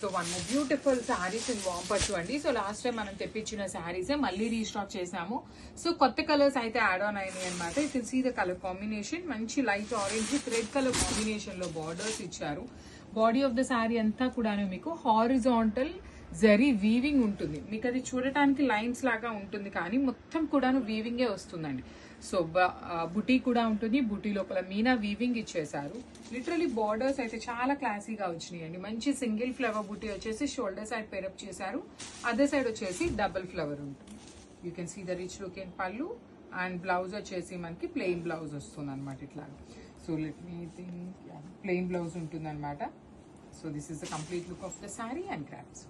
So one beautiful saris in వాంపట్టు అండి. So last time మనం తెప్పించిన శారీసే మళ్ళీ రీస్టాక్ చేసాము. సో కొత్త కలర్స్ అయితే యాడ్ ఆన్ అయినాయి అనమాట. You can see the colour combination, మంచి light orange with red colour combination లో బార్డర్స్ ఇచ్చారు. బాడీ ఆఫ్ ద శారీ అంతా కూడాను మీకు హారిజాంటల్ జరీ వీవింగ్ ఉంటుంది. మీకు అది చూడటానికి లైన్స్ లాగా ఉంటుంది కానీ మొత్తం కూడాను వీవింగే వస్తుందండి. సో బుటీ కూడా ఉంటుంది. బుటీ లోపల మీనా వీవింగ్ ఇచ్చేసారు. లిటరలీ బార్డర్స్ అయితే చాలా క్లాసీగా వచ్చినాయండి. మంచి సింగిల్ ఫ్లవర్ బుటీ వచ్చేసి షోల్డర్ సైడ్ పేరప్ చేశారు. అదర్ సైడ్ వచ్చేసి డబుల్ ఫ్లవర్ ఉంటుంది. You can see the rich look in pallu and blouse వచ్చేసి మనకి ప్లెయిన్ బ్లౌజ్ వస్తుంది అనమాట. ఇట్లా so let me think plain blouse ఉంటుంది అనమాట. So this is the complete look of the sari and crafts.